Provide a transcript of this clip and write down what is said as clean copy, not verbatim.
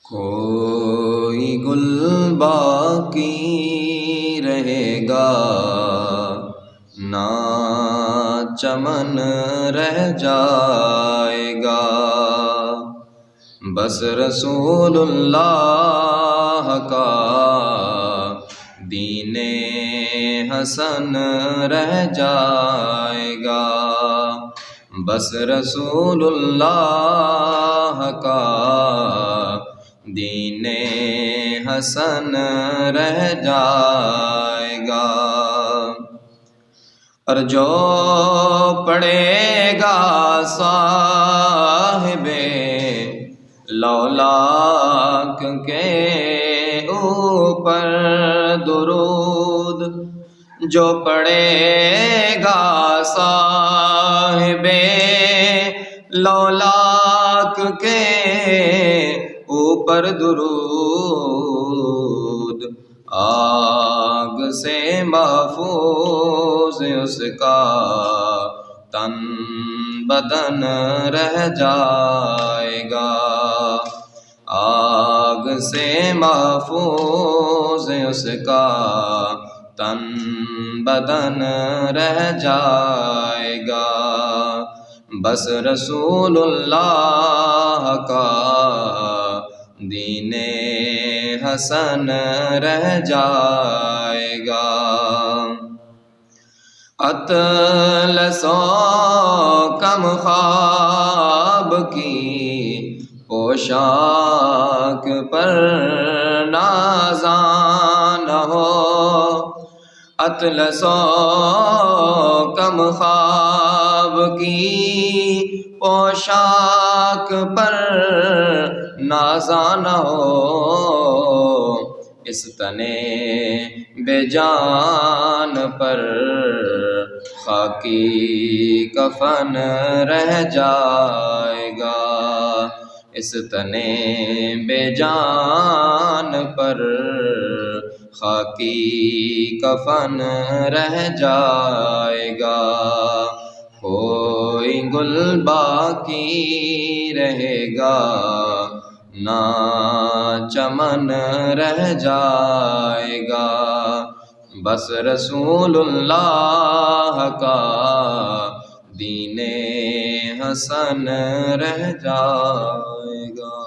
کوئی گل باقی رہے گا نہ چمن رہ جائے گا، بس رسول اللہ کا دین حسن رہ جائے گا، بس رسول اللہ کا دین حسن رہ جائے گا۔ اور جو پڑھے گا صاحب لولاک کے اوپر درود، جو پڑھے گا صاحب لولاک کے اوپر درود، آگ سے محفوظ اس کا تن بدن رہ جائے گا، آگ سے محفوظ اس کا تن بدن رہ جائے گا، بس رسول اللہ کا دین حسن رہ جائے گا۔ اطلس و کم خواب کی پوشاک پر نازاں نہ ہو، اطلس و کم خواب کی پوشاک پر نازاں نہ ہو، اس تنے بے جان پر خاکی کفن رہ جائے گا، اس تنے بے جان پر خاکی کفن رہ جائے گا، کوئی گل باقی رہے گا نہ چمن رہ جائے گا، بس رسول اللہ کا دین حسن رہ جائے گا۔